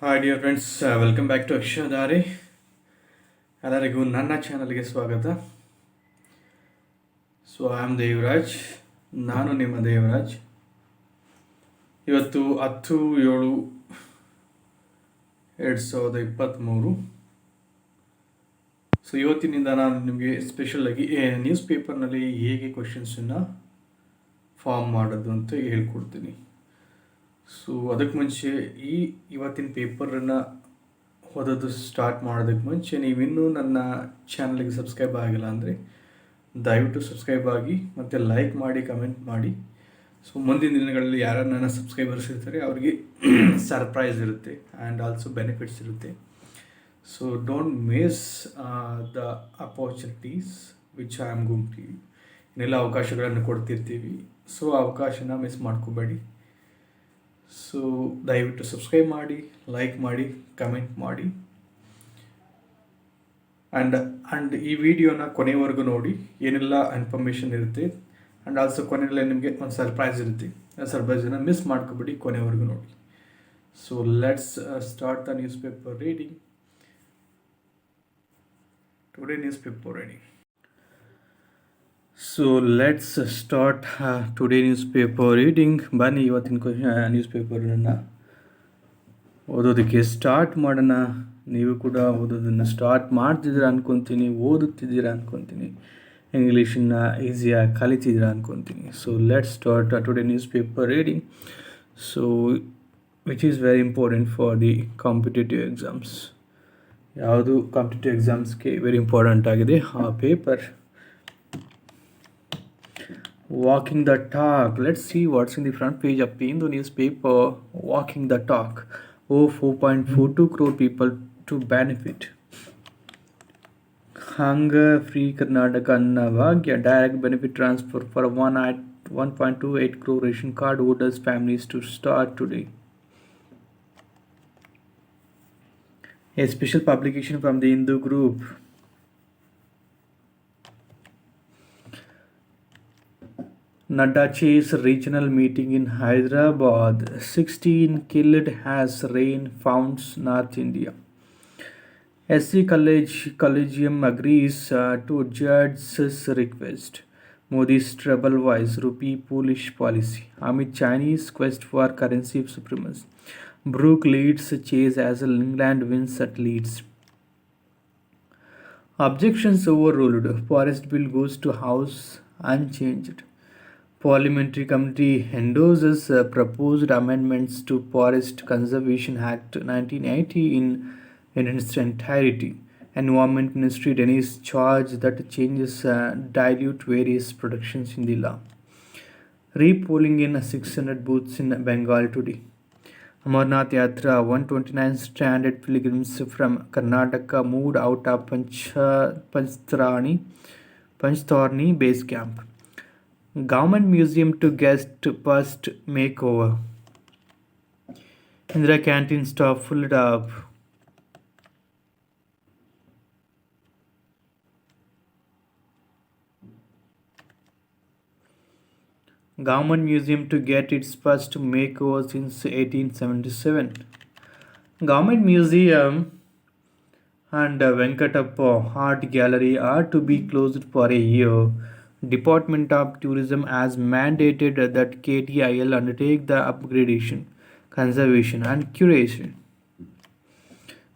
Hi dear friends, welcome back to Aksharadhare. ಎಲ್ಲರಿಗೂ ನನ್ನ ಚಾನಲ್ಗೆ ಸ್ವಾಗತ. I am Devaraj. ನಾನು ನಿಮ್ಮ ದೇವರಾಜ್. ಇವತ್ತು 10/7/2023. ಇವತ್ತಿನಿಂದ ನಾನು ನಿಮಗೆ ಸ್ಪೆಷಲಾಗಿ ನ್ಯೂಸ್ ಪೇಪರ್ನಲ್ಲಿ ಹೇಗೆ ಕ್ವಶನ್ಸನ್ನು ಫಾರ್ಮ್ ಮಾಡೋದು ಅಂತ ಹೇಳ್ಕೊಡ್ತೀನಿ. ಅದಕ್ಕೆ ಮುಂಚೆ ಇವತ್ತಿನ ಪೇಪರನ್ನು ಓದೋದು ಸ್ಟಾರ್ಟ್ ಮಾಡೋದಕ್ಕೆ ಮುಂಚೆ ನೀವಿನ್ನೂ ನನ್ನ ಚಾನಲ್ಗೆ ಸಬ್ಸ್ಕ್ರೈಬ್ ಆಗಿಲ್ಲ ಅಂದರೆ ದಯವಿಟ್ಟು ಸಬ್ಸ್ಕ್ರೈಬ್ ಆಗಿ ಮತ್ತು ಲೈಕ್ ಮಾಡಿ, ಕಮೆಂಟ್ ಮಾಡಿ. ಮುಂದಿನ ದಿನಗಳಲ್ಲಿ ಯಾರು ನನ್ನ ಸಬ್ಸ್ಕ್ರೈಬರ್ಸ್ ಇರ್ತಾರೆ ಅವರಿಗೆ ಸರ್ಪ್ರೈಸ್ ಇರುತ್ತೆ ಆ್ಯಂಡ್ ಆಲ್ಸೋ ಬೆನಿಫಿಟ್ಸ್ ಇರುತ್ತೆ. Don't miss the opportunities which I am going to you. ಇನ್ನೆಲ್ಲ ಅವಕಾಶಗಳನ್ನು ಕೊಡ್ತಿರ್ತೀವಿ, ಅವಕಾಶನ ಮಿಸ್ ಮಾಡ್ಕೋಬೇಡಿ. ದಯವಿಟ್ಟು ಸಬ್ಸ್ಕ್ರೈಬ್ ಮಾಡಿ, ಲೈಕ್ ಮಾಡಿ, ಕಮೆಂಟ್ ಮಾಡಿ ಆ್ಯಂಡ್ ಈ ವಿಡಿಯೋನ ಕೊನೆವರೆಗೂ ನೋಡಿ. ಏನೆಲ್ಲ ಇನ್ಫಾರ್ಮೇಷನ್ ಇರುತ್ತೆ ಆ್ಯಂಡ್ ಆಲ್ಸೋ ಕೊನೆಯಲ್ಲೇ ನಿಮಗೆ ಒಂದು ಸರ್ಪ್ರೈಸ್ ಇರುತ್ತೆ. ಆ ಸರ್ಪ್ರೈಸನ್ನು ಮಿಸ್ ಮಾಡ್ಕೊಬೇಡಿ, ಕೊನೆವರೆಗೂ ನೋಡಿ. Let's start the news paper reading. Today news paper reading. Let's start today news paper reading. ಬನ್ನಿ ಇವತ್ತಿನ ನ್ಯೂಸ್ ಪೇಪರನ್ನು ಓದೋದಕ್ಕೆ ಸ್ಟಾರ್ಟ್ ಮಾಡೋಣ. ನೀವು ಕೂಡ ಓದೋದನ್ನು ಸ್ಟಾರ್ಟ್ ಮಾಡ್ತಿದ್ದೀರಾ ಅಂದ್ಕೊತೀನಿ, ಓದುತ್ತಿದ್ದೀರಾ ಅಂದ್ಕೊತೀನಿ, ಇಂಗ್ಲೀಷನ್ನು ಈಸಿಯಾಗಿ ಕಲಿತಿದ್ದೀರಾ ಅಂದ್ಕೊತೀನಿ. Let's start today news paper reading. Which is very important for the competitive exams. ಯಾವುದು ಕಾಂಪಿಟೇಟಿವ್ ಎಕ್ಸಾಮ್ಸ್ಗೆ ವೆರಿ ಇಂಪಾರ್ಟೆಂಟ್ ಆಗಿದೆ ಆ paper. Walking the talk. Let's see what's in the front page of the Hindu newspaper. Walking the talk. 4.42 crore people to benefit. Hunger Free Karnataka Anna Bhagya. Direct benefit transfer for 1.28 crore ration card holders families to start today. A special publication from the Hindu group. Nadda chairs regional meeting in Hyderabad. 16 killed as rain founds North India. SC Collegium agrees to judge's request. Modi's treble wise rupee Polish policy. Amid Chinese quest for currency supremacy. Brook leads chase as England wins at Leeds. Objections overruled. Forest bill goes to House unchanged. Parliamentary Committee endorses proposed amendments to Forest Conservation Act 1980 in its entirety. Environment Ministry denies charge that changes dilute various protections in the law. Repolling in 600 booths in Bengal today. Amarnath Yatra 129 stranded pilgrims from Karnataka moved out of Panchtarni base camp. Government museum to guest first makeover. Indira canteen stop filled up. Government museum to get its first makeover since 1877. Government museum and Venkatappa art gallery are to be closed for a year. Department of Tourism has mandated that KTIL undertake the upgradation, conservation and curation.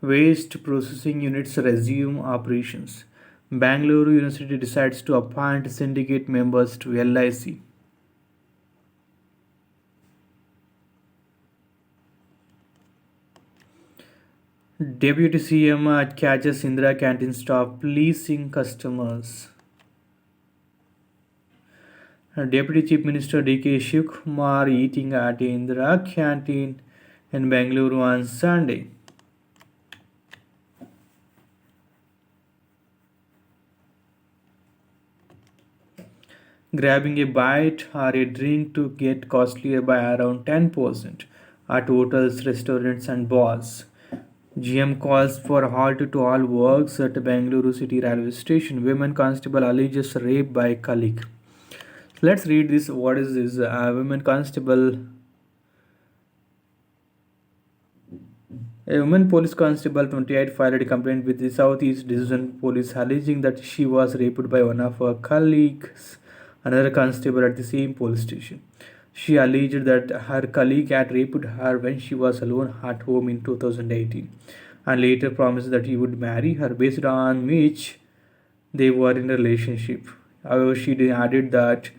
Waste processing units resume operations. Bangalore University decides to appoint syndicate members to LIC. Deputy CM catches Indira canteen staff fleecing customers. Deputy Chief Minister D.K. Shivkumar eating at Indira canteen in Bengaluru on Sunday. Grabbing a bite or a drink to get costlier by around 10% at hotels, restaurants and bars. GM calls for halt to all works at Bengaluru City Railway Station. Women constable alleges rape by colleague. Let's read this. What is this? Women constable A woman police constable 28 filed a complaint with the Southeast Division Police alleging that she was raped by one of her colleagues, another constable at the same police station. She alleged that her colleague had raped her when she was alone at home in 2018 and later promised that he would marry her based on which they were in a relationship. However, she added that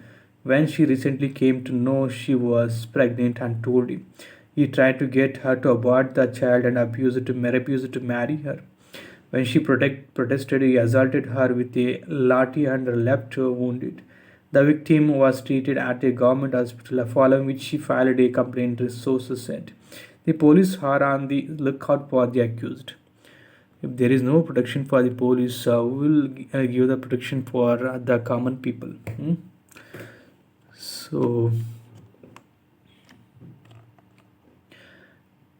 when she recently came to know she was pregnant and told him, he tried to get her to abort the child and refused to marry her. When she protested, he assaulted her with a lathi and left her wounded. The victim was treated at a government hospital, following which she filed a complaint, sources said. The police are on the lookout for the accused. If there is no protection for the police, who will give the protection for the common people? So,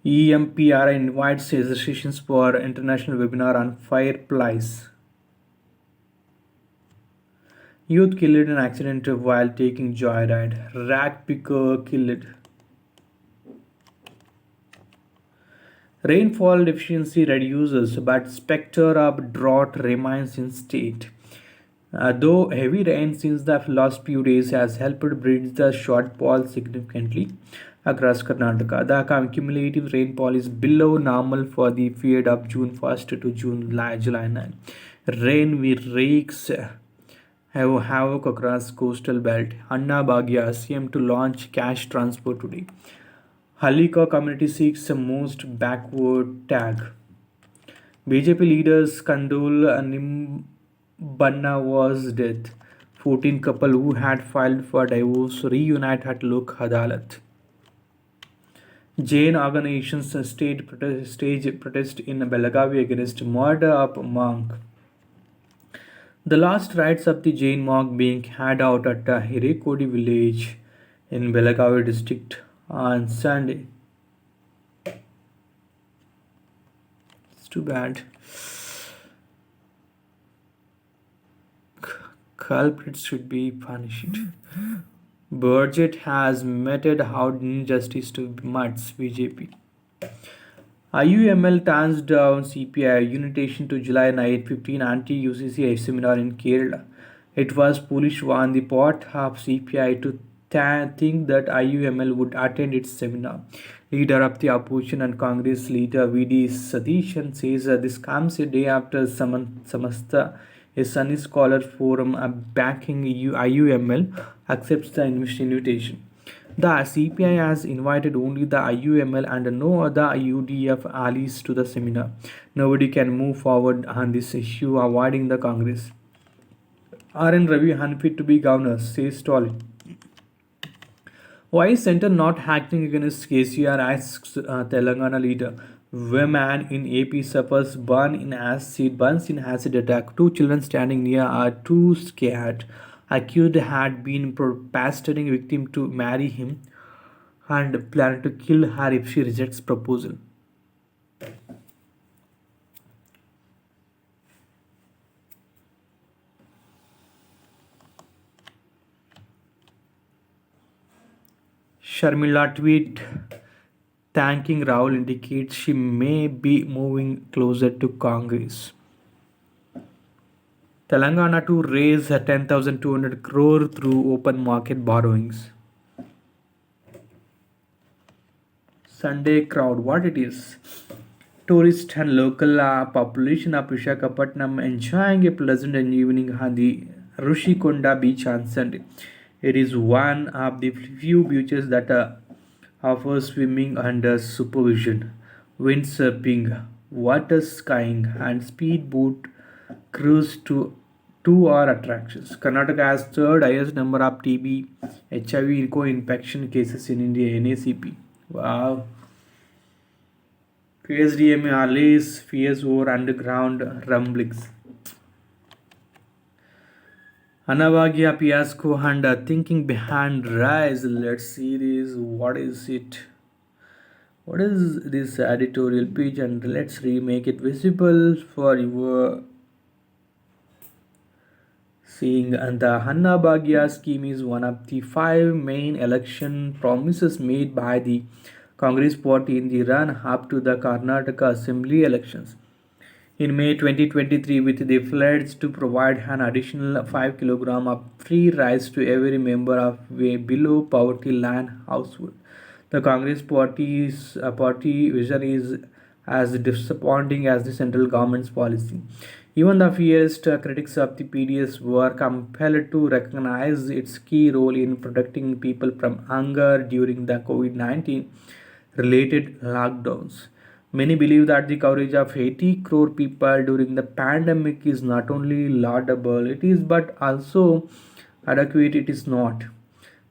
EMPR invites registrations for international webinar on fireplace. Youth killed in accident while taking joyride. Rat picker killed. Rainfall deficiency reduces, but specter of drought remains in state. Though heavy rain since the last few days has helped bridge the shortfall significantly across Karnataka, the cumulative rainfall is below normal for the period of June 1st to July 9. Rain wreaks havoc across coastal belt. Anna Bhagya CM to launch cash transfer today. Halika community seeks a most backward tag. BJP leaders condole Nimbanna's death. 14 couple who had filed for divorce reunite at Lok Adalat. Jain organizations stage protest in Belagavi against murder of monk. The last rites of the Jain monk being carried out at Hirekodi village in Belagavi district on Sunday. It's too bad. Culprits should be punished. Budget has meted out injustice to Mutts BJP. IUML turns down CPI unitation to July 9, 15 anti-UCC seminar in Kerala. It was foolish on the part of CPI to think that IUML would attend its seminar. Leader of the opposition and Congress leader VD Satishan says this comes a day after Samasta, a Sunni scholar forum backing IUML, accepts the invitation. The CPI has invited only the IUML and no other UDF allies to the seminar. Nobody can move forward on this issue, avoiding the Congress. RN Ravi unfit to be governor, says Stalin. Why is Center not acting against KCR, asks Telangana leader. Woman in AP suffers burns in acid attack. Two children standing near are too scared. Accused had been pestering victim to marry him and planned to kill her if she rejects proposal. Sharmila tweet thanking Rahul indicates she may be moving closer to Congress. Telangana to raise 10,200 crore through open market borrowings. Sunday crowd, what it is? Tourist and local population of Visakhapatnam enjoying a pleasant evening on the Rushikonda beach on Sunday. It is one of the few beaches that offers swimming under supervision, windsurfing, water skiing, and speedboat cruise to two are attractions. Karnataka has third highest number of TB HIV co-infection cases in India, NACP. Wow. KSDMA allays fears over underground rumblings. Anavagya fiasco and thinking behind rise. Let's see this. What is it? What is this editorial page? And let's remake it visible for your seeing. And the Hanna Bhagya scheme is one of the five main election promises made by the Congress Party in the run-up to the Karnataka Assembly elections. In May 2023, with the pledge to provide an additional 5 kilograms of free rice to every member of a below poverty line household. The Congress party vision is as disappointing as the central government's policy. Even the fiercest critics of the PDS were compelled to recognize its key role in protecting people from hunger during the COVID 19 related lockdowns. Many believe that the coverage of 80 crore people during the pandemic is not only laudable, it is but also adequate, it is not.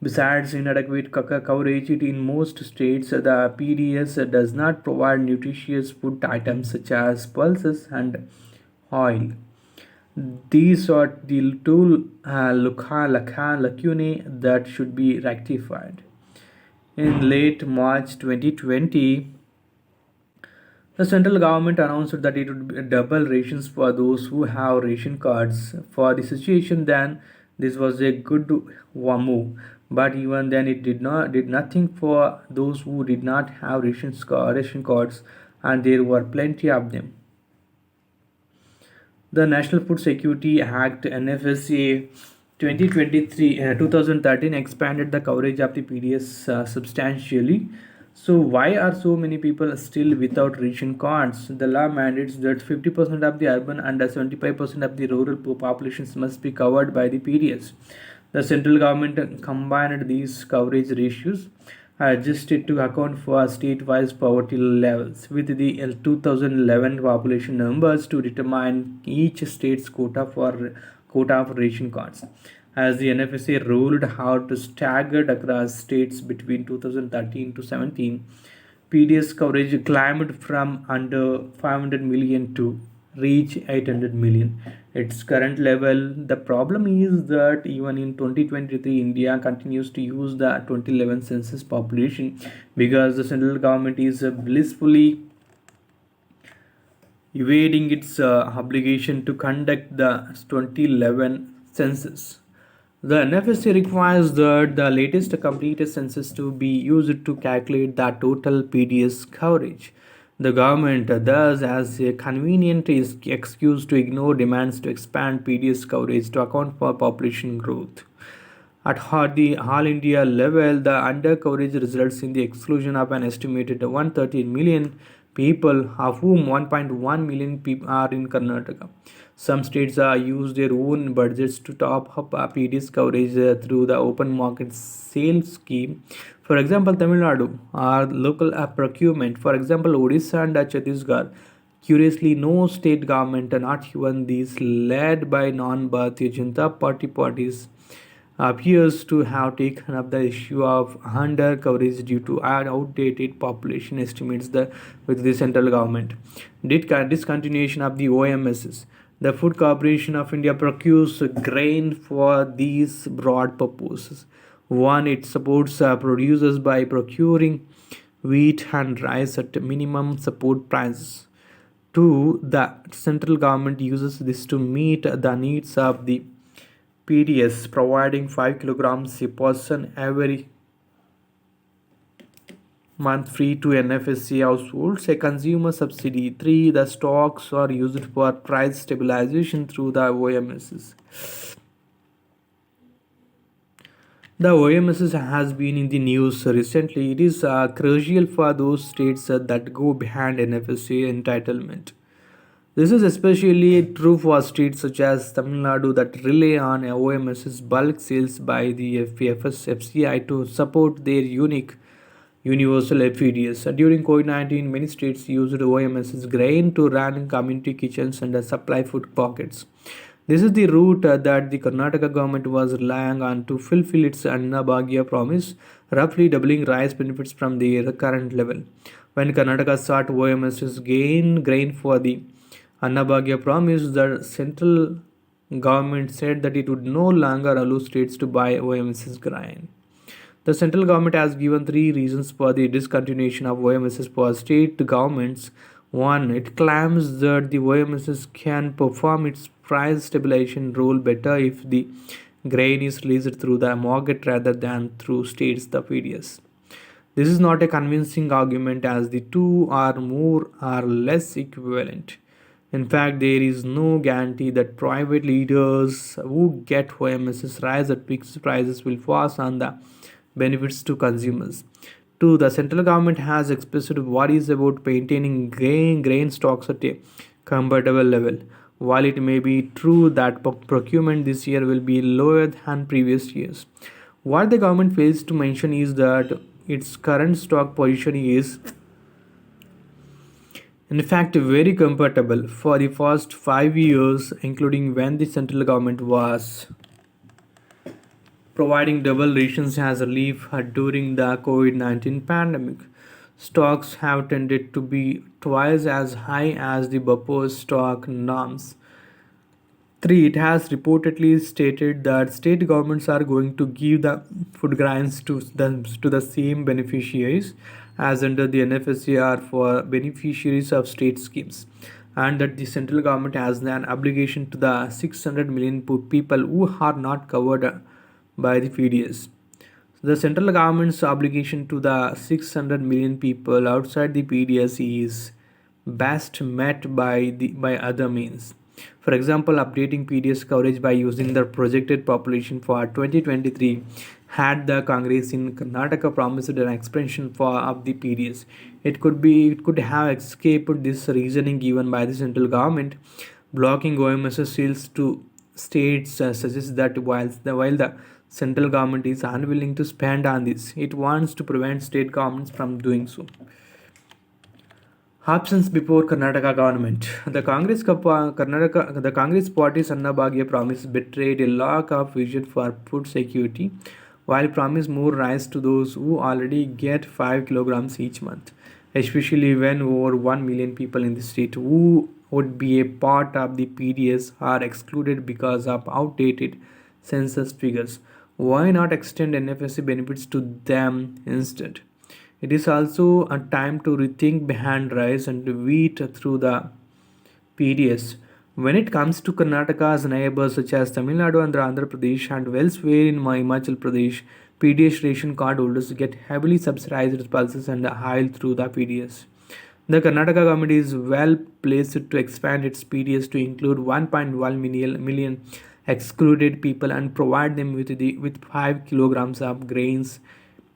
Besides inadequate coverage in most states, the PDS does not provide nutritious food items such as pulses and oil. These are the two lacunae that should be rectified. In late March 2020, the central government announced that it would double rations for those who have ration cards. For the situation then, this was a good move. But even then, it did nothing for those who did not have ration cards, and there were plenty of them. The National Food Security Act (NFSA) 2013 expanded the coverage of the PDS substantially. So why are so many people still without ration cards? The law mandates that 50% of the urban and 75% of the rural populations must be covered by the PDS. The central government combined these coverage ratios adjusted to account for state-wise poverty levels with the 2011 population numbers to determine each state's quota of ration cards. As the NFSA rolled out staggered across states between 2013 to 17, PDS coverage climbed from under 500 million to reach 800 million. Its current level. The problem is that even in 2023, India continues to use the 2011 census population because the central government is blissfully evading its obligation to conduct the 2011 census. The NFSA requires that the latest completed census to be used to calculate the total PDS coverage. The government thus has a convenient excuse to ignore demands to expand PDS coverage to account for population growth. At the All India level, the under coverage results in the exclusion of an estimated 113 million people, of whom 1.1 million people are in Karnataka. Some states use their own budgets to top up PDS coverage through the open market sales scheme. For example, Tamil Nadu or local procurement. For example, Odisha and Chhattisgarh. Curiously, no state government, not even these led by non-Bharatiya Janata Party parties, appears to have taken up the issue of under coverage due to outdated population estimates with the central government. Discontinuation of the OMSs. The Food Corporation of India procures grain for these broad purposes. One, it supports producers by procuring wheat and rice at minimum support prices. Two, the central government uses this to meet the needs of the PDS, providing 5 kilograms a person every month free to NFSA households, a consumer subsidy. 3. The stocks are used for price stabilization through the OMSs. The OMSs has been in the news recently. It is crucial for those states that go behind NFSA entitlement. This is especially true for states such as Tamil Nadu that rely on OMS's bulk sales by the FCI to support their unique universal PDS. During COVID 19, many states used OMS's grain to run community kitchens and supply food pockets. This is the route that the Karnataka government was relying on to fulfill its Annabhagya promise, roughly doubling rice benefits from their current level. When Karnataka sought OMS's grain for the Annabhagya promise, the central government said that it would no longer allow states to buy OMS's grain. The central government has given three reasons for the discontinuation of OMSs for state governments. One, it claims that the OMSs can perform its price stabilization role better if the grain is released through the market rather than through states, the PDS. This is not a convincing argument as the two are more or less equivalent. In fact, there is no guarantee that private leaders who get OMS's rise at fixed prices will pass on the benefits to consumers. Two, the central government has expressed worries about maintaining grain stocks at a comfortable level. While it may be true that procurement this year will be lower than previous years, what the government fails to mention is that its current stock position is, in fact, very comfortable for the first 5 years, including when the central government was providing double rations as relief during the COVID 19 pandemic. Stocks have tended to be twice as high as the buffer stock norms. 3. It has reportedly stated that state governments are going to give the food grants to the same beneficiaries as under the NFSAR for beneficiaries of state schemes, and that the central government has an obligation to the 600 million people who are not covered by the PDS. The central government's obligation to the 600 million people outside the PDS is best met by other means. For example, updating PDS coverage by using the projected population for 2023. Had the Congress in Karnataka promised an expansion of the PDS, it could have escaped this reasoning given by the central government. Blocking OMS sales to states suggests that while the central government is unwilling to spend on this, it wants to prevent state governments from doing so. Absence before Karnataka government. The Congress party's Anna Bhagya promise betrayed a lack of vision for food security, while promised more rice to those who already get 5 kilograms each month, especially when over 1 million people in the state who would be a part of the PDS are excluded because of outdated census figures. Why not extend NFSA benefits to them instead? It is also a time to rethink behind rice and wheat through the PDS. When it comes to Karnataka's neighbors such as Tamil Nadu and Andhra Pradesh and elsewhere in Himachal Pradesh, PDS ration card holders get heavily subsidized pulses and oil through the PDS. The Karnataka government is well placed to expand its PDS to include 1.1 million excluded people and provide them with 5 kilograms of grains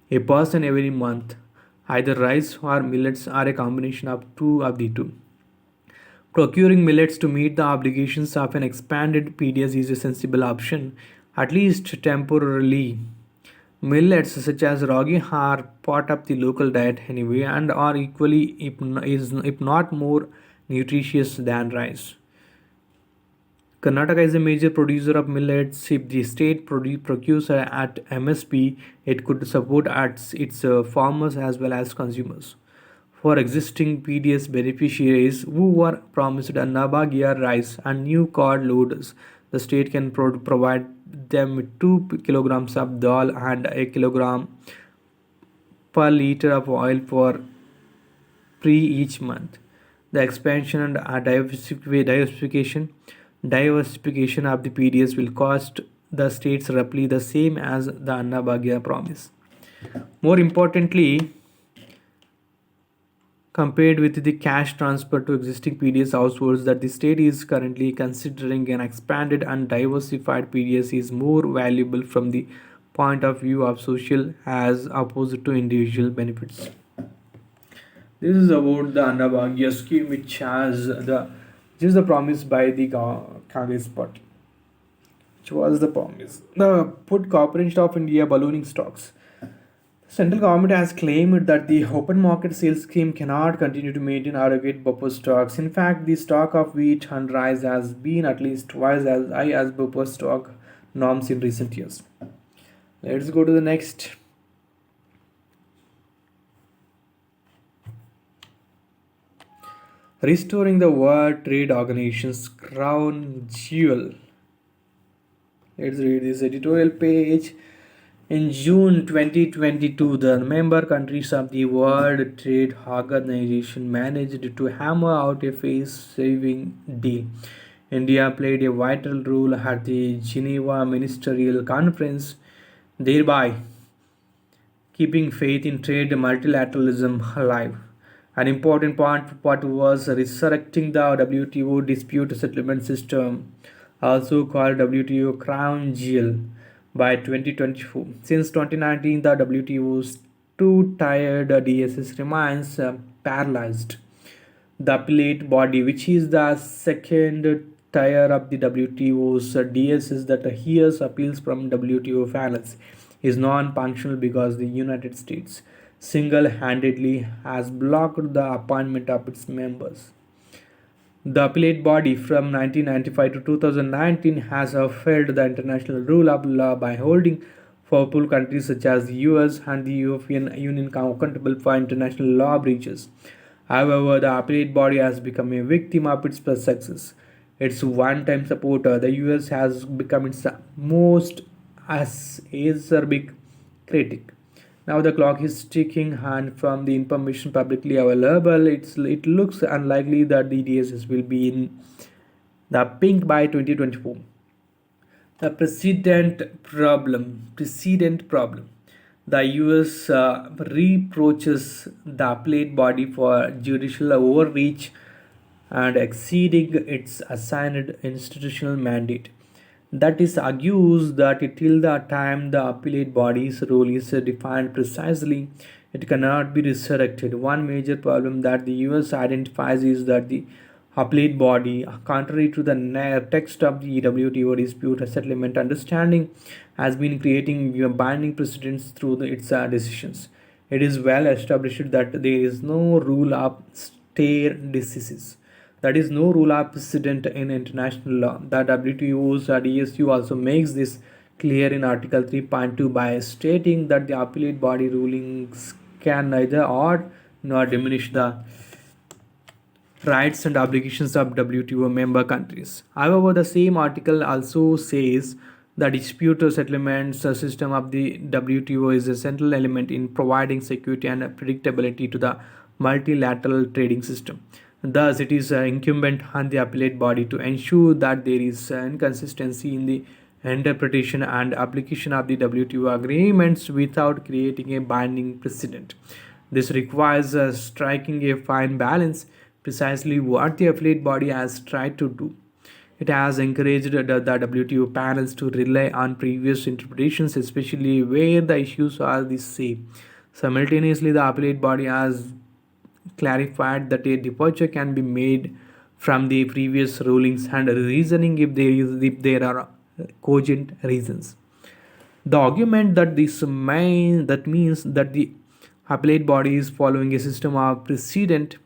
a person every month, either rice or millets or a combination of the two. Procuring millets to meet the obligations of an expanded PDS is a sensible option, at least temporarily. Millets such as ragi are part of the local diet anyway and are equally, if not more, nutritious than rice. Karnataka is a major producer of millets. If the state procures at MSP, it could support its farmers as well as consumers. For existing PDS beneficiaries who were promised a Nabagya rice and new card loaders, the state can provide them with 2 kilograms of dal and a kilogram per liter of oil for free each month. The expansion and diversification of the PDS will cost the states roughly the same as the Annabhagya promise. More importantly, compared with the cash transfer to existing PDS households that the state is currently considering, an expanded and diversified PDS is more valuable from the point of view of social as opposed to individual benefits. This is about the Annabhagya scheme, which has this is the promise by the Congress party. Which was the promise? The Food Corporation of India ballooning stocks. The central government has claimed that the open market sales scheme cannot continue to maintain adequate buffer stocks. In fact, the stock of wheat and rice has been at least twice as high as buffer stock norms in recent years. Let's go to the next. Restoring the World Trade Organization's crown jewel. Let's read this editorial page. In June 2022, the member countries of the World Trade Organization managed to hammer out a face-saving deal. India played a vital role at the Geneva Ministerial Conference, thereby keeping faith in trade multilateralism alive. An important part was resurrecting the WTO dispute settlement system, also called WTO Crown Jewel, by 2024. Since 2019, the WTO's two-tiered DSS remains paralyzed. The appellate body, which is the second tier of the WTO's DSS that hears appeals from WTO panels, is non-functional because the United States single-handedly has blocked the appointment of its members. The appellate body from 1995 to 2019 has upheld the international rule of law by holding powerful countries such as the US and the European Union accountable for international law breaches. However, the appellate body has become a victim of its success. Its one-time supporter, the US, has become its most acerbic critic. Now the clock is ticking, and from the information publicly available, it looks unlikely that the DSS will be in the pink by 2024. The precedent problem. The US reproaches the appellate body for judicial overreach and exceeding its assigned institutional mandate. That is, argues that till the time the appellate body's role is defined precisely, it cannot be resurrected. One major problem that the US identifies is that the appellate body, contrary to the text of the WTO dispute settlement understanding, has been creating binding precedents through its decisions. It is well established that there is no rule of stare decisis. That is no rule of precedent in international law. The WTO's DSU also makes this clear in Article 3.2 by stating that the appellate body rulings can neither add nor diminish the rights and obligations of WTO member countries. However, the same article also says the dispute settlements system of the WTO is a central element in providing security and predictability to the multilateral trading system. Thus, it is incumbent on the appellate body to ensure that there is inconsistency in the interpretation and application of the WTO agreements without creating a binding precedent. This requires striking a fine balance, precisely what the appellate body has tried to do. It has encouraged the WTO panels to rely on previous interpretations, especially where the issues are the same. Simultaneously, the appellate body has clarified that a departure can be made from the previous rulings and reasoning if there are cogent reasons. The argument that that means that the appellate body is following a system of precedent.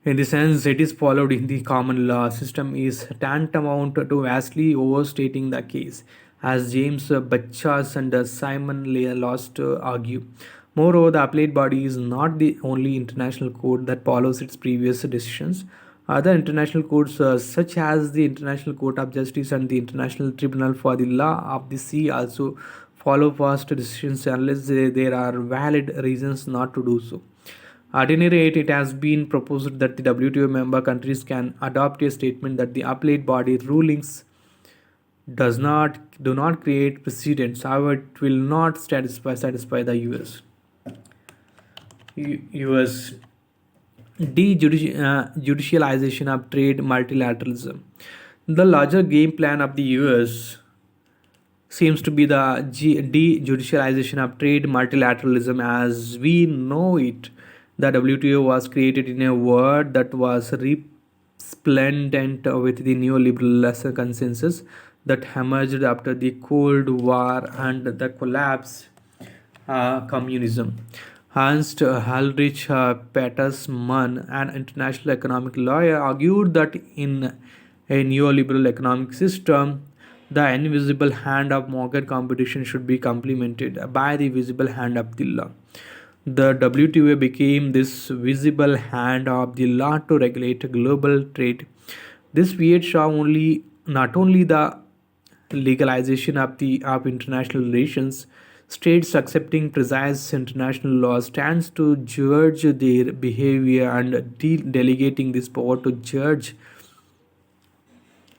In the sense it is followed in the common law system is tantamount to vastly overstating the case, as James Bachas and Simon Lost argue. Moreover, the appellate body is not the only international court that follows its previous decisions. Other international courts, such as the International Court of Justice and the International Tribunal for the Law of the Sea, also follow past decisions unless there are valid reasons not to do so. At any rate, it has been proposed that the WTO member countries can adopt a statement that the appellate body rulings do not create precedents. However, it will not satisfy the US. US judicialization of trade multilateralism. The larger game plan of the US seems to be the de-judicialization of trade multilateralism as we know it. The WTO was created in a world that was resplendent with the neoliberal consensus that emerged after the Cold War and the collapse communism. Ernst Heinrich Petersmann, an international economic lawyer, argued that in a neoliberal economic system, the invisible hand of market competition should be complemented by the visible hand of the law. The WTO became this visible hand of the law to regulate global trade. This period saw not only the legalization of international relations. States accepting precise international law stands to judge their behavior and delegating this power to judge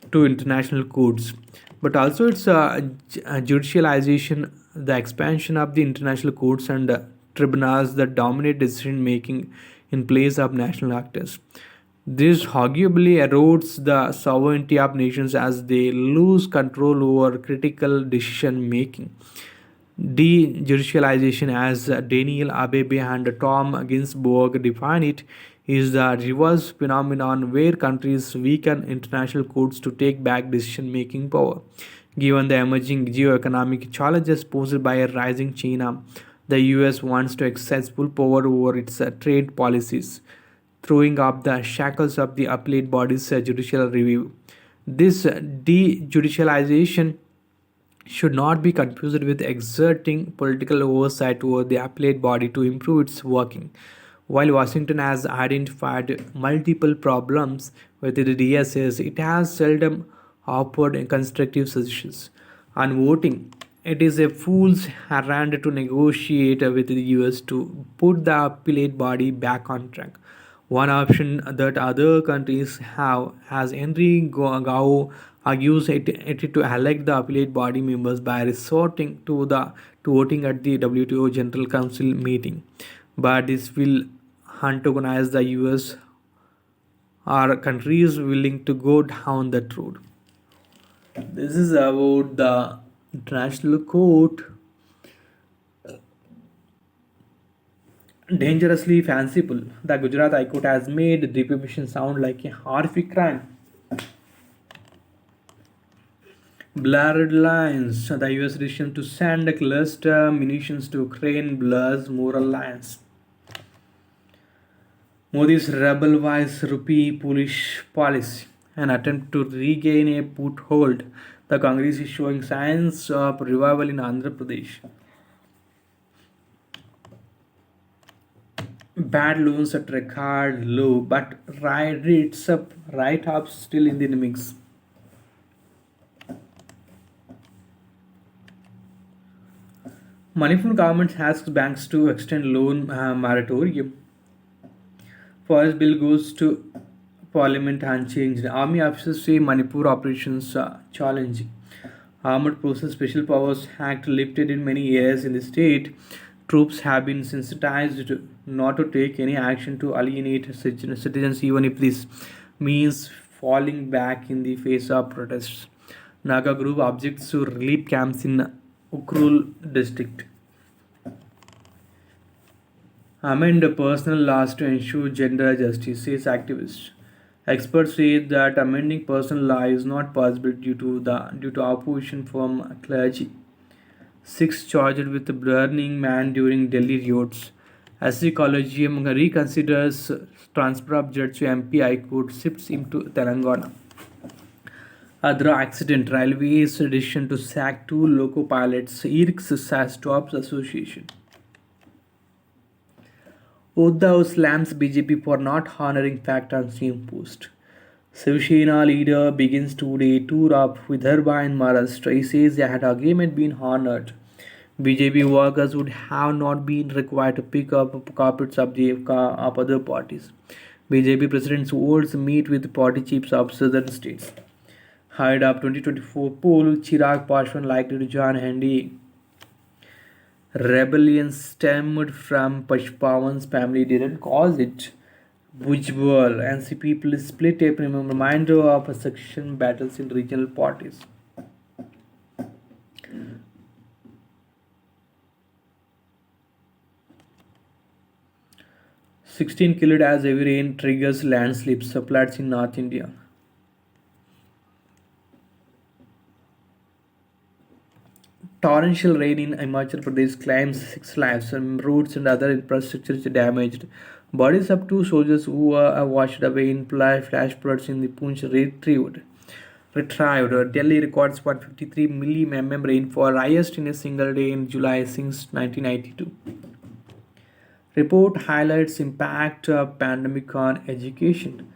to international courts. But also its judicialization the expansion of the international courts and tribunals that dominate decision making in place of national actors. This arguably erodes the sovereignty of nations as they lose control over critical decision making. Dejudicialization, as Daniel Abebe and Tom Ginsburg define it, is the reverse phenomenon where countries weaken international courts to take back decision making power. Given the emerging geoeconomic challenges posed by a rising China, the US wants to exercise full power over its trade policies, throwing up the shackles of the appellate body's judicial review. This dejudicialization should not be confused with exerting political oversight over the appellate body to improve its working. While Washington has identified multiple problems with the DSS, it has seldom offered constructive suggestions. On voting, it is a fool's errand to negotiate with the US to put the appellate body back on track. One option that other countries have, as Henry Gao argues, it to elect the appellate body members by resorting to voting at the WTO General Council meeting. But this will antagonize the US. Are countries willing to go down that road? This is about the international court. Dangerously fanciful. The Gujarat High Court has made defamation sound like a horrific crime. Blurred lines. The US decision to send cluster munitions to Ukraine blurs moral lines. Modi's rebel wise rupee Polish policy, an attempt to regain a foothold. The Congress is showing signs of revival in Andhra Pradesh. Bad loans at record low, but rates up, right up still in the mix. Manipur government asks banks to extend loan moratorium. Forest bill goes to parliament unchanged. Army officers say Manipur operations challenging. Armored Forces Special Powers Act lifted in many areas in the state. Troops have been sensitized not to take any action to alienate citizens, even if this means falling back in the face of protests. Naga group objects to relief camps in Ukrul district. Amend personal laws to ensure gender justice, says activists. Experts say that amending personal law is not possible due to opposition from clergy. Six charged with burning man during Delhi riots. SC Collegium reconsiders transfer of judge to MP High Court shifts into Telangana. Adra accident, railways decision to sack two loco pilots, IRCS stops association. Uddhav slams BJP for not honoring fact on CM post. Shiv Sena leader begins today tour of Vidarbha in Maharashtra. He says had agreement been honored, BJP workers would have not been required to pick up carpets of other parties. BJP president's words meet with party chiefs of southern states. Hide up 2024 poll, Chirag Paswan likely to join NDA. Rebellion stemmed from Pawan's family didn't cause it. Bhujbal, NCP split a reminder of section battles in regional parties. "16 killed as heavy rain triggers landslips," floods in North India. Torrential rain in Himachal Pradesh claims 6 lives, and roads and other infrastructure is damaged. Bodies of 2 soldiers who were washed away in flash floods in the Poonch retrieved. Delhi records 153 mm rainfall, highest in a single day in July since 1992. Report highlights impact of pandemic on education.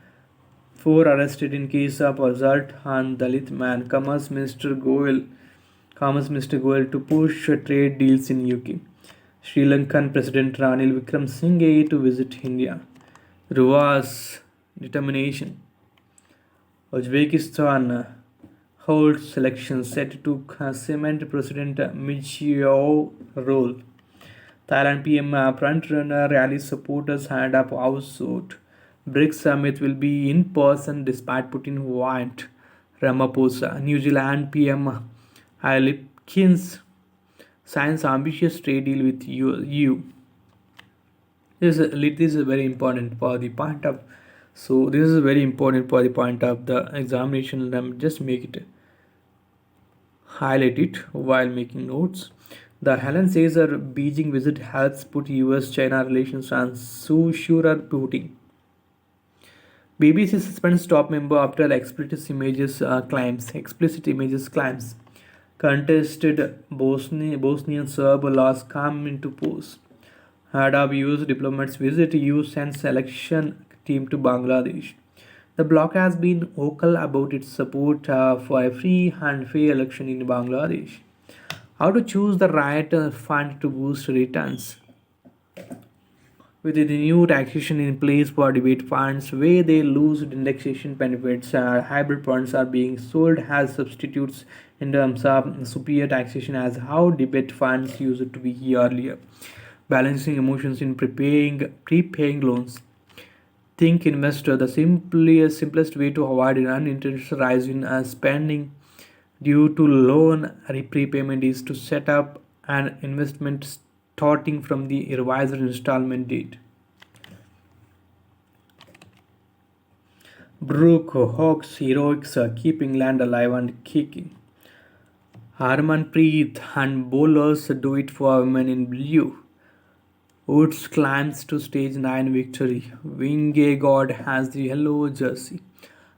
4 arrested in case of assault on Dalit man. Commerce Minister Goel to push trade deals in UK. Sri Lankan President Ranil Wickremesinghe to visit India. Ruwa's determination. Uzbekistan holds selections set to cement President Min Cheo role. Thailand PM front-runner rally supporters hand up outsuit. BRICS summit will be in person despite Putin want Ramaphosa. New Zealand PM Lipkins signs ambitious trade deal with EU. This is very important for the point of. So this is very important for the point of the examination. Let me just make it highlight it while making notes. The Helen says her Beijing visit helps put US-China relations on surer footing. BBC suspends top member after explicit images claims. Contested Bosnian Serb laws come into force. Head of US diplomats visit EU sends election team to Bangladesh. The bloc has been vocal about its support for a free and fair election in Bangladesh. How to choose the right fund to boost returns? With the new taxation in place for debate funds, where they lose indexation benefits, hybrid funds are being sold as substitutes in terms of superior taxation, as how debate funds used to be earlier. Balancing emotions in prepaying loans. Think investor, the simplest way to avoid an unintentional rise in spending due to loan prepayment is to set up an investment starting from the revised installment date. Brooke Hawks heroics keeping land alive and kicking. Harmanpreet and bowlers do it for women in blue. Woods climbs to stage 9 victory. Wingegaard has the yellow jersey.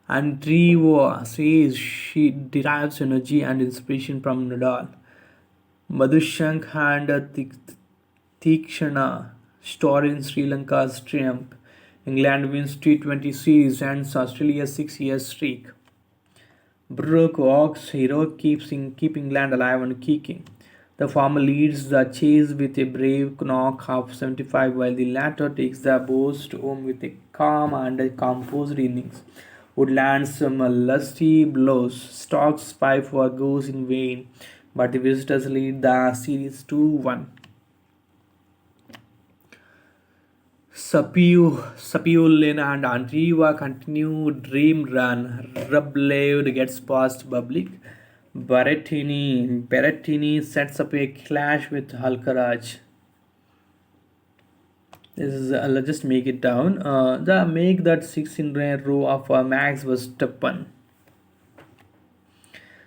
And Trevo says she derives energy and inspiration from Nadal. Madhushank and Tikshana story in Sri Lanka's triumph. England wins T20 series and Australia's 6 year streak. Brooke Hawks hero keep England alive and kicking. The former leads the chase with a brave knock of 75 while the latter takes the boast home with a calm and composed innings. Would land some lusty blows. Stokes 5 goes in vain, but the visitors lead the series 2-1. Sapiulin and Andreeva continue dream run. Rublev gets past Bublik. Berrettini sets up a clash with Alcaraz. This is let's just make it down. The make that 6 in a row of Max was stubborn.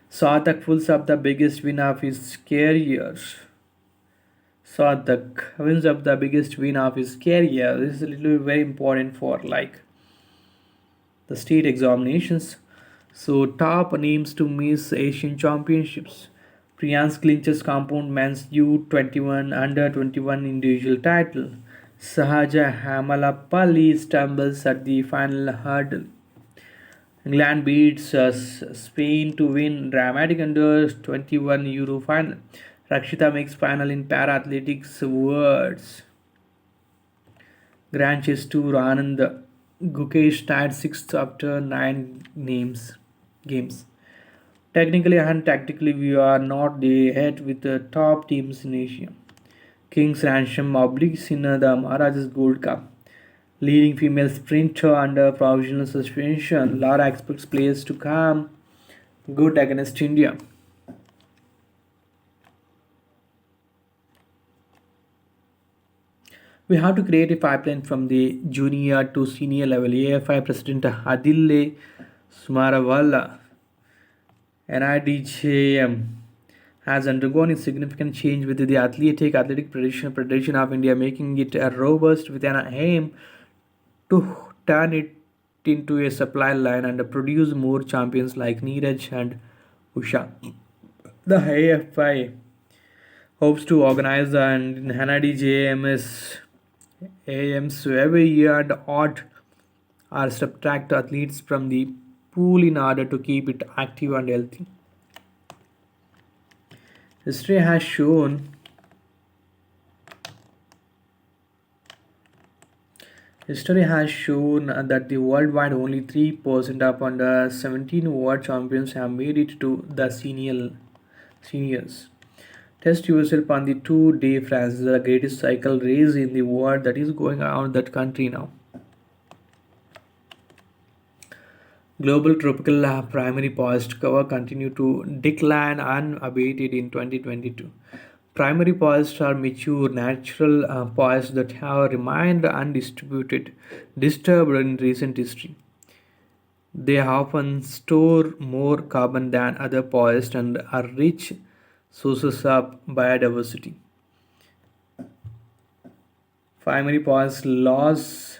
Sadak pulls up the biggest win of his career. Sadak wins up the biggest win of his career. This is a little very important for like the state examinations. So top names to miss Asian Championships. Priyansh clinches compound men's U21 under 21 individual title. Sahaja Hamalapalli stumbles at the final hurdle. England beats Spain to win dramatic under 21 Euro final. Rakshita makes final in para athletics words. Grand Chess Tour Anand Gukesh tied sixth after 9 games. Technically and tactically, we are not ahead with the top teams in Asia. King's Ransom obliques in the Maharaja's Gold Cup. Leading female sprinter under provisional suspension. Lara expects players to come good against India. We have to create a pipeline from the junior to senior level. AFI President Adile Sumarawala, NIDJM, has undergone a significant change with the athletic federation of India, making it a robust with an aim to turn it into a supply line and produce more champions like Neeraj and Usha. The AFI hopes to organize the NIDJMS AMs every year and odd or subtract athletes from the pool in order to keep it active and healthy. History has shown History has shown that the worldwide only 3% of under 17 world champions have made it to the seniors. Test yourself on the two-day France, the greatest cycle race in the world that is going around that country now. Global tropical primary forest cover continued to decline unabated in 2022. Primary forests are mature natural forests that have remained disturbed in recent history. They often store more carbon than other forests and are rich sources of biodiversity. Primary forest loss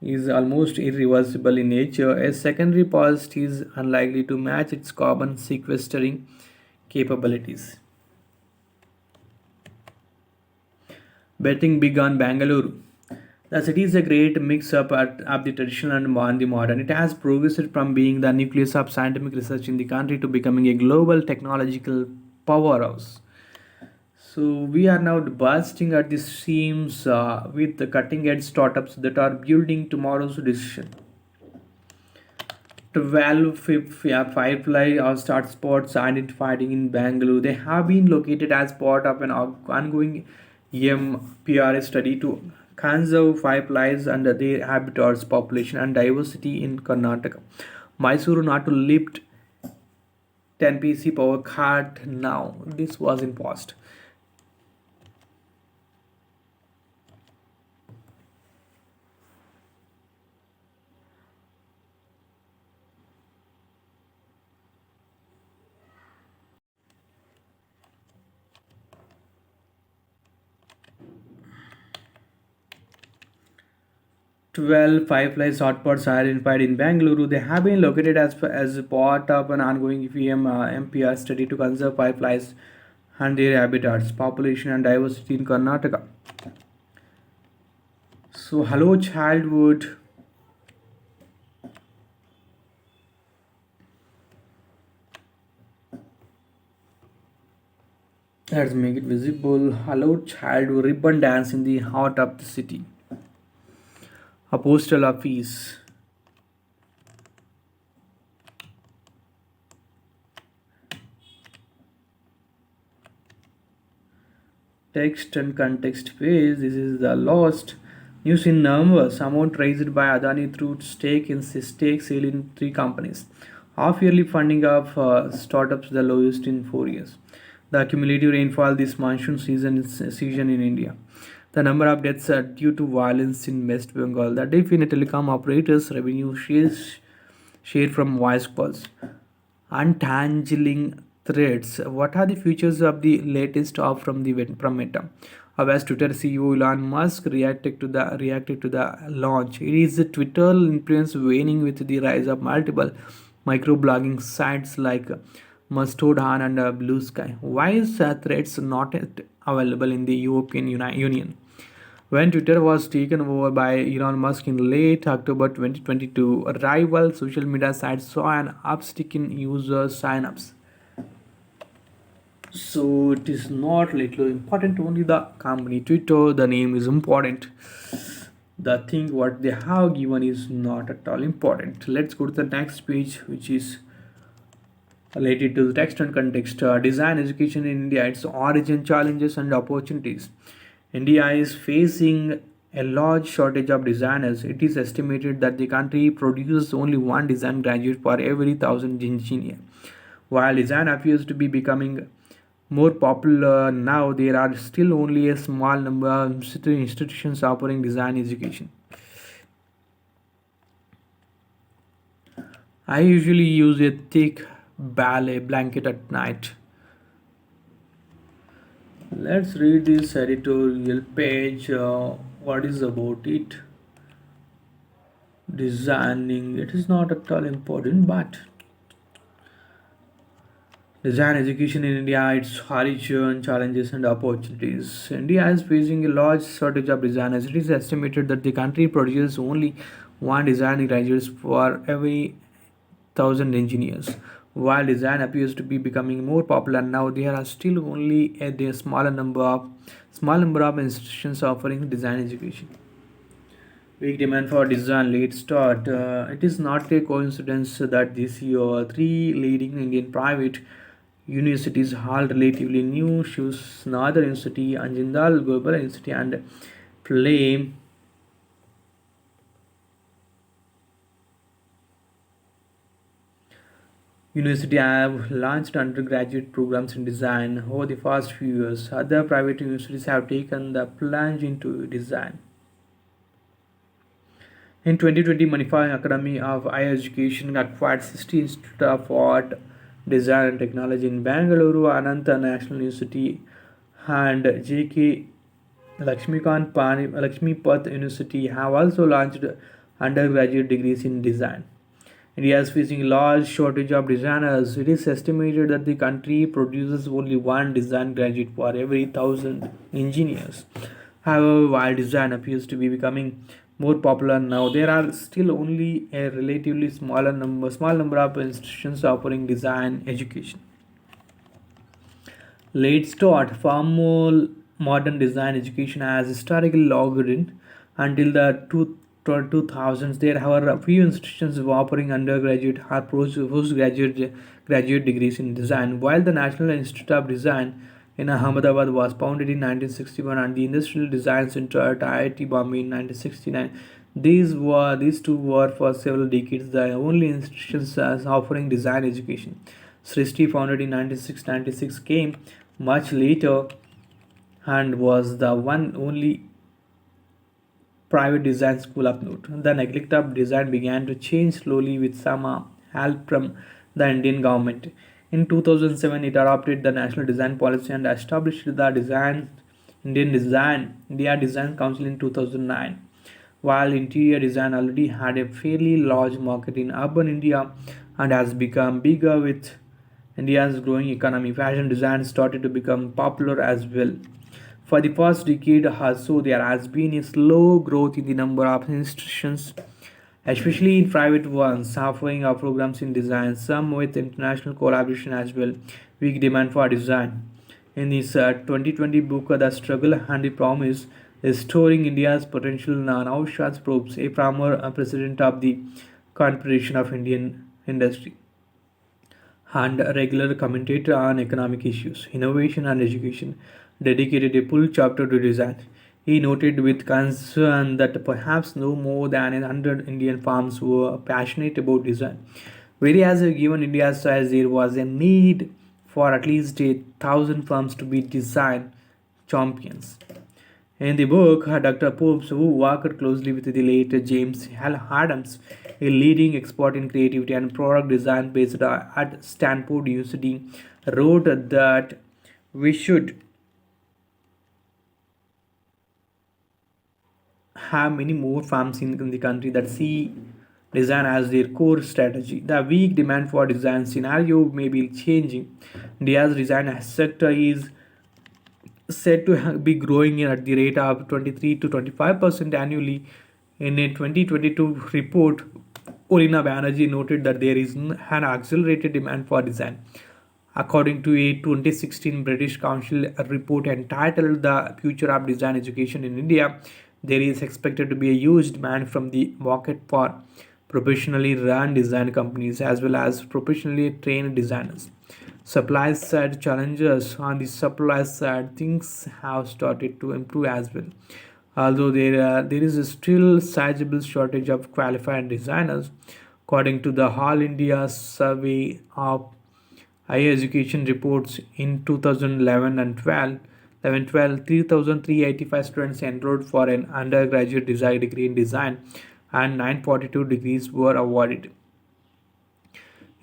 is almost irreversible in nature. A secondary forest is unlikely to match its carbon sequestering capabilities. Betting big on Bangalore. The city is a great mix up of the traditional and the modern. It has progressed from being the nucleus of scientific research in the country to becoming a global technological powerhouse. So we are now bursting at the seams with the cutting-edge startups that are building tomorrow's decision. 12 Firefly or start spots identified in Bangalore. They have been located as part of an ongoing MPRS study to conserve fireflies and their habitats, population, and diversity in Karnataka. Mysuru not to lift 10 PC power cut now. This was in past. 12 fireflies hotspots are identified in Bangalore. They have been located as part of an ongoing MPR study to conserve fireflies and their habitats, population, and diversity in Karnataka. So, hello, childhood. Let's make it visible. Hello, childhood. Ribbon dance in the heart of the city. A postal office. Text and context page. This is the lost news in numbers. Amount raised by Adani through stake sale in three companies. Half yearly funding of startups the lowest in 4 years. The cumulative rainfall this monsoon season in India. The number of deaths due to violence in West Bengal. The dip in telecom operators revenue share from voice calls. Untangling threads. What are the features of the latest off from Meta? How has Twitter CEO Elon Musk reacted to the launch? It is the Twitter influence waning with the rise of multiple microblogging sites like Mastodon and Blue Sky. Why is Threads not yet available in the European Union? When Twitter was taken over by Elon Musk in late October 2022, rival social media sites saw an uptick in user signups. So it is not little important only the company Twitter, the name is important. The thing what they have given is not at all important. Let's go to the next page, which is related to the text and context. Design education in India, its origin, challenges, and opportunities. India is facing a large shortage of designers. It is estimated that the country produces only one design graduate for every thousand engineer. While design appears to be becoming more popular now, there are still only a small number of institutions offering design education. I usually use a thick ballet blanket at night. Let's read this editorial page. What is about it? Designing. It is not at all important, but design education in India, its origin, challenges, and opportunities. India is facing a large shortage of designers. It is estimated that the country produces only one design graduates for every thousand engineers. While design appears to be becoming more popular now, there are still only a small number of institutions offering design education. Big demand for design late start. It is not a coincidence that this year three leading Indian private universities are relatively new: Shiv Nadar University, Anjindal Global University, and Flame University have launched undergraduate programs in design over the past few years. Other private universities have taken the plunge into design. In 2020, Manipal Academy of Higher Education acquired 60 Institute of Art, Design and Technology in Bangalore, Ananta National University, and J.K. Lakshmipath University have also launched undergraduate degrees in design. India is facing a large shortage of designers. It is estimated that the country produces only one design graduate for every thousand engineers. However, while design appears to be becoming more popular now, there are still only a relatively small number of institutions offering design education. Late start formal modern design education has historically logged in until the 2000s. There are a few institutions offering undergraduate or postgraduate graduate degrees in design. While the National Institute of Design in Ahmedabad was founded in 1961 and the Industrial Design Center at IIT Bombay in 1969, these two were for several decades the only institutions offering design education. Srishti, founded in 1996, came much later and was the one only private design school of note. The neglect of design began to change slowly with some help from the Indian government. In 2007, it adopted the National Design Policy and established the India Design Council in 2009. While interior design already had a fairly large market in urban India and has become bigger with India's growing economy, fashion design started to become popular as well. For the past decade or so, there has been a slow growth in the number of institutions, especially in private ones, offering our programs in design, some with international collaboration as well. Weak demand for design. In his 2020 book, The Struggle and the Promise, Restoring India's Potential, Naushad Probst, a former president of the Confederation of Indian Industry and a regular commentator on economic issues, innovation, and education, dedicated a full chapter to design. He noted with concern that perhaps no more than 100 Indian farms were passionate about design, whereas given India's size, there was a need for at least 1,000 firms to be design champions. In the book, Dr. Popes, who worked closely with the late James L. Adams, a leading expert in creativity and product design based at Stanford University, wrote that we should have many more farms in the country that see design as their core strategy. The weak demand for design scenario may be changing. India's design sector is said to be growing at the rate of 23 to 25% annually. In a 2022 report, Olina Banerjee noted that there is an accelerated demand for design. According to a 2016 British Council report entitled The Future of Design Education in India, there is expected to be a huge demand from the market for professionally run design companies as well as professionally trained designers. Supply side challenges. On the supply side, things have started to improve as well. Although there is still sizable shortage of qualified designers, according to the All India Survey of Higher Education reports in 2011 and 12, 3,385 students enrolled for an undergraduate design degree in design and 942 degrees were awarded.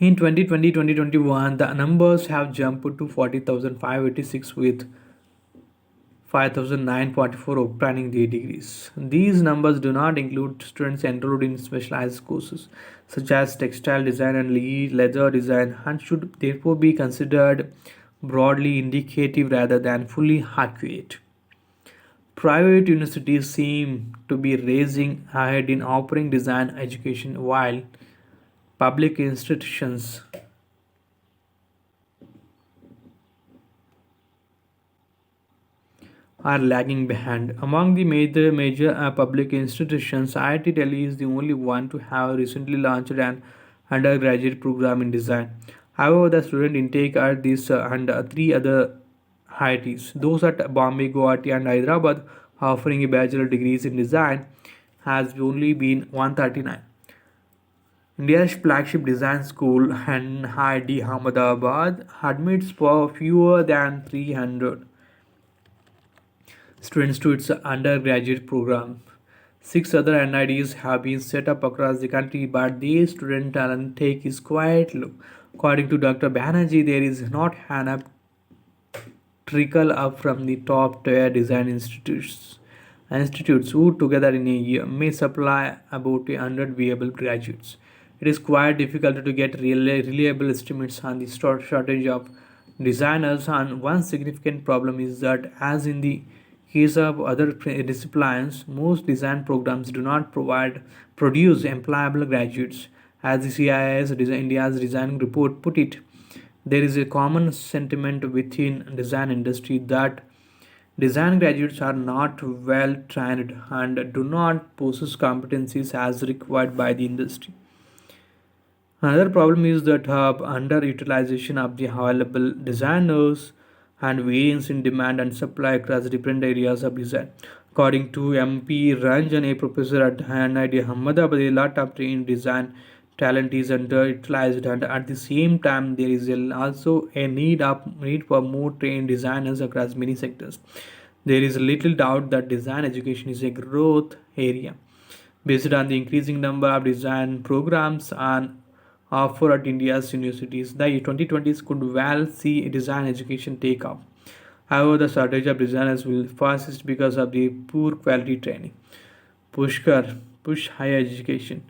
In 2020-2021, the numbers have jumped to 40,586 with 5,944 obtaining their degrees. These numbers do not include students enrolled in specialized courses such as textile design and leather design and should therefore be considered broadly indicative rather than fully accurate. Private universities seem to be racing ahead in offering design education while public institutions are lagging behind. Among the major public institutions, IIT Delhi is the only one to have recently launched an undergraduate program in design. However, the student intake at these and three other IITs, those at Bombay, Guwahati, and Hyderabad, offering a bachelor degrees in design, has only been 139. India's flagship design school, NID Ahmedabad, admits for fewer than 300 students to its undergraduate program. Six other NIDs have been set up across the country, but the student intake is quite low. According to Dr. Banerjee, there is not an trickle up from the top tier design institutes who together in a year may supply about 100 viable graduates. It is quite difficult to get reliable estimates on the shortage of designers, and one significant problem is that, as in the case of other disciplines, most design programs do not produce employable graduates. As the CIS India's design report put it, there is a common sentiment within design industry that design graduates are not well trained and do not possess competencies as required by the industry. Another problem is that underutilization of the available designers and variance in demand and supply across different areas of design. According to MP Ranjan, a professor at NID Ahmedabad, a lot of trained design talent is underutilized, and at the same time, there is also a need for more trained designers across many sectors. There is little doubt that design education is a growth area based on the increasing number of design programs and offer at India's universities. The 2020s could well see design education take off. However, the shortage of designers will persist because of the poor quality training. Push Higher Education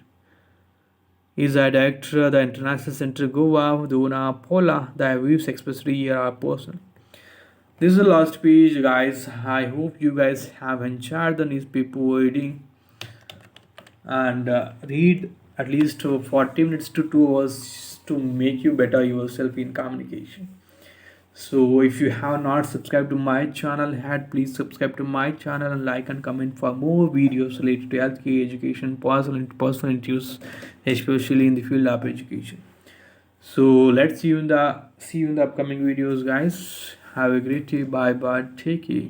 is a director of the International Center Goa, Dona Pola, the views expressed here are personal. This is the last page, guys. I hope you guys have enjoyed the newspaper reading and read at least 40 minutes to 2 hours to make you better yourself in communication. So if you have not subscribed to my channel yet, please subscribe to my channel and like and comment for more videos related to healthcare, education, personal interviews, especially in the field of education. So let's see you in the upcoming videos, guys. Have a great day. Bye bye. Take care.